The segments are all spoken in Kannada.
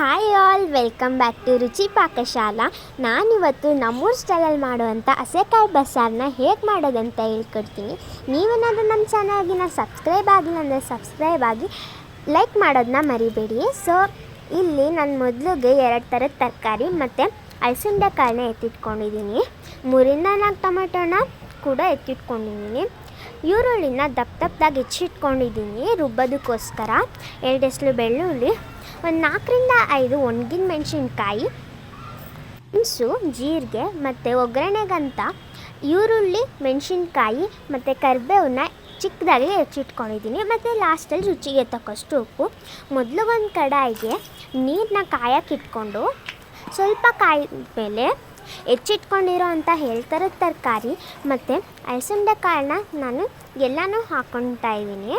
Hi all, welcome back to Ruchi Pakashala. ನಾನಿವತ್ತು ನಮ್ಮೂರು ಸ್ಟೈಲಲ್ಲಿ ಮಾಡುವಂಥ ಹಸೆಕಾಯಿ ಬಸ್ಸಾರನ್ನ ಹೇಗೆ ಮಾಡೋದಂತ ಹೇಳ್ಕೊಡ್ತೀನಿ. ನೀವೇನಾದರೂ ನಮ್ಮ ಚಾನಲ್ಗಿನ ಸಬ್ಸ್ಕ್ರೈಬ್ ಆಗಿಲ್ಲ ಅಂದರೆ ಸಬ್ಸ್ಕ್ರೈಬ್ ಆಗಿ ಲೈಕ್ ಮಾಡೋದನ್ನ ಮರಿಬೇಡಿ. ಸೊ ಇಲ್ಲಿ ನಾನು ಮೊದಲಿಗೆ 2 ಥರದ ತರಕಾರಿ ಮತ್ತು ಅಲಸಂದೆಕಾಳನ್ನ ಎತ್ತಿಟ್ಕೊಂಡಿದ್ದೀನಿ. 3-4 ಟೊಮೆಟೊನ ಕೂಡ ಎತ್ತಿಟ್ಕೊಂಡಿದ್ದೀನಿ. ಈರುಳ್ಳಿನ ದಪ್ಪದಾಗಿ ಹೆಚ್ಚಿಟ್ಕೊಂಡಿದ್ದೀನಿ ರುಬ್ಬೋದಕ್ಕೋಸ್ಕರ. 2 ಎಸ್ಲು ಬೆಳ್ಳುಳ್ಳಿ, ಒಂದು 4-5 ಒಣಗಿನ ಮೆಣಸಿನ್ಕಾಯಿ, ಮೆಣಸು, ಜೀರಿಗೆ ಮತ್ತು ಒಗ್ಗರಣೆಗಂತ ಈರುಳ್ಳಿ, ಮೆಣಸಿನ್ಕಾಯಿ ಮತ್ತು ಕರಿಬೇವನ್ನ ಚಿಕ್ಕದಾಗಿ ಹೆಚ್ಚಿಟ್ಕೊಂಡಿದ್ದೀನಿ. ಮತ್ತು ಲಾಸ್ಟಲ್ಲಿ ರುಚಿಗೆ ತಕ್ಕಷ್ಟು ಉಪ್ಪು. ಮೊದಲು ಒಂದು ಕಡಾಯಿಗೆ ನೀರನ್ನ ಕಾಯಕ್ಕಿಟ್ಕೊಂಡು ಸ್ವಲ್ಪ ಕಾಯಿದ ಮೇಲೆ ಹೆಚ್ಚಿಟ್ಕೊಂಡಿರೋ ಅಂಥ 2 ಥರದ ತರಕಾರಿ ಮತ್ತು ಅಲಸಂದೆಕಾಳನ್ನ ನಾನು ಎಲ್ಲನೂ ಹಾಕ್ಕೊಳ್ತಾ ಇದ್ದೀನಿ.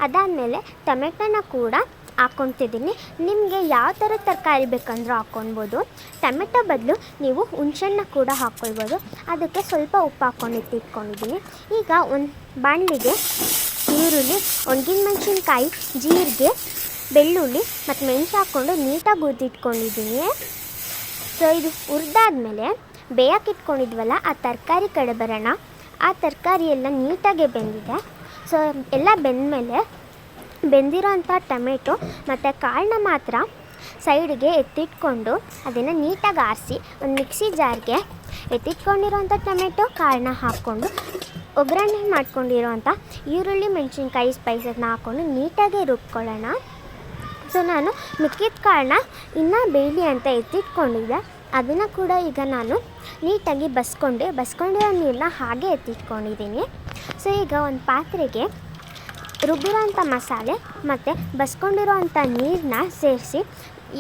ಅದಾದಮೇಲೆ ಟೊಮೆಟೊನ ಕೂಡ ಹಾಕ್ಕೊತಿದ್ದೀನಿ. ನಿಮಗೆ ಯಾವ ಥರದ ತರಕಾರಿ ಬೇಕಂದ್ರೂ ಹಾಕ್ಕೊಳ್ಬೋದು. ಟೊಮೆಟೊ ಬದಲು ನೀವು ಹುಣಸೆಹಣ್ಣು ಕೂಡ ಹಾಕ್ಕೊಳ್ಬೋದು. ಅದಕ್ಕೆ ಸ್ವಲ್ಪ ಉಪ್ಪು ಹಾಕ್ಕೊಂಡಿಟ್ಟಿಟ್ಕೊಂಡಿದ್ದೀನಿ. ಈಗ ಒಂದು ಬಾಣಲಿಗೆ ಈರುಳ್ಳಿ, ಒಣಗಿನ ಮೆಣಸಿನ್ಕಾಯಿ, ಜೀರಿಗೆ, ಬೆಳ್ಳುಳ್ಳಿ ಮತ್ತು ಮೆಣಸು ಹಾಕ್ಕೊಂಡು ನೀಟಾಗಿ ಹುರಿದಿಟ್ಕೊಂಡಿದ್ದೀನಿ. ಸೊ ಇದು ಹುರಿದಾದ್ಮೇಲೆ ಬೇಯಕ್ಕಿಟ್ಕೊಂಡಿದ್ವಲ್ಲ ಆ ತರಕಾರಿ ಕಡೆ ಬರೋಣ. ಆ ತರಕಾರಿ ಎಲ್ಲ ನೀಟಾಗಿ ಬೆಂದಿದೆ. ಸೊ ಎಲ್ಲ ಬೆಂದಮೇಲೆ ಬೆಂದಿರೋ ಅಂಥ ಟೊಮೆಟೊ ಮತ್ತು ಕಾಳನ್ನ ಮಾತ್ರ ಸೈಡಿಗೆ ಎತ್ತಿಟ್ಕೊಂಡು ಅದನ್ನು ನೀಟಾಗಿ ಆರಿಸಿ ಒಂದು ಮಿಕ್ಸಿ ಜಾರ್ಗೆ ಎತ್ತಿಟ್ಕೊಂಡಿರೋಂಥ ಟೊಮೆಟೊ ಕಾಳನ್ನ ಹಾಕ್ಕೊಂಡು ಒಗ್ಗರಣೆ ಮಾಡ್ಕೊಂಡಿರೋಂಥ ಈರುಳ್ಳಿ, ಮೆಣಸಿನ್ಕಾಯಿ, ಸ್ಪೈಸಸ್ನ ಹಾಕ್ಕೊಂಡು ನೀಟಾಗಿ ರುಬ್ಕೊಳ್ಳೋಣ. ಸೊ ನಾನು ಮಿಕ್ಕಿದ ಕಾಳನ್ನ ಇನ್ನೂ ಬೇಯಲಿ ಅಂತ ಎತ್ತಿಟ್ಕೊಂಡಿದ್ದೆ. ಅದನ್ನು ಕೂಡ ಈಗ ನಾನು ನೀಟಾಗಿ ಬಸ್ಕೊಂಡಿರೋ ನೀರನ್ನ ಹಾಗೆ ಎತ್ತಿಟ್ಕೊಂಡಿದ್ದೀನಿ. ಸೊ ಈಗ ಒಂದು ಪಾತ್ರೆಗೆ ರುಬ್ಬಿರೋಂಥ ಮಸಾಲೆ ಮತ್ತು ಬಸ್ಕೊಂಡಿರೋ ಅಂಥ ನೀರನ್ನ ಸೇರಿಸಿ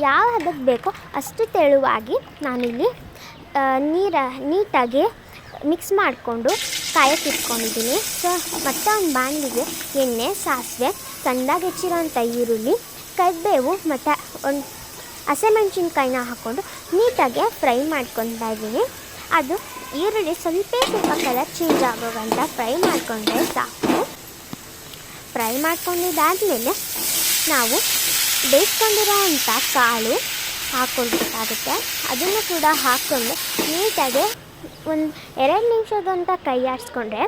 ಯಾವ ಹದಕ್ಕೆ ಬೇಕೋ ಅಷ್ಟು ತೆಳುವಾಗಿ ನಾನಿಲ್ಲಿ ನೀಟಾಗಿ ಮಿಕ್ಸ್ ಮಾಡಿಕೊಂಡು ಕಾಯಕ್ಕಿಟ್ಕೊಂಡಿದ್ದೀನಿ. ಸೊ ಮತ್ತೆ ಒಂದು ಬಾಣಲಿಗೆ ಎಣ್ಣೆ, ಸಾಸಿವೆ, ಸಣ್ಣದಾಗಿ ಹೆಚ್ಚಿರೋಂಥ ಈರುಳ್ಳಿ, ಕರಿಬೇವು ಮತ್ತು ಒಂದು ಹಸಿಮೆಣ್ಸಿನ್ಕಾಯಿನ ಹಾಕ್ಕೊಂಡು ನೀಟಾಗಿ ಫ್ರೈ ಮಾಡ್ಕೊತಾ ಇದ್ದೀನಿ. ಅದು ಈರುಳ್ಳಿ ಸ್ವಲ್ಪ ಕಲರ್ ಚೇಂಜ್ ಆಗೋವಂಥ ಫ್ರೈ ಮಾಡಿಕೊಂಡ್ರೆ ಸಾಕು. ಫ್ರೈ ಮಾಡ್ಕೊಂಡಿದ್ದಾದಮೇಲೆ ನಾವು ಬೇಯಿಸ್ಕೊಂಡಿರೋ ಅಂಥ ಕಾಳು ಹಾಕ್ಕೊಳ್ಬೇಕಾಗುತ್ತೆ. ಅದನ್ನು ಕೂಡ ಹಾಕ್ಕೊಂಡು ನೀಟಾಗಿ ಒಂದು 2 ನಿಮಿಷದಂತ ಕೈ ಆಡಿಸ್ಕೊಂಡ್ರೆ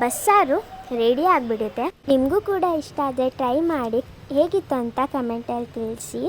ಬಸ್ಸಾರು ರೆಡಿ ಆಗಿಬಿಡುತ್ತೆ. ನಿಮಗೂ ಕೂಡ ಇಷ್ಟ ಆದರೆ ಟ್ರೈ ಮಾಡಿ. ಹೇಗಿತ್ತು ಅಂತ ಕಮೆಂಟಲ್ಲಿ ತಿಳಿಸಿ.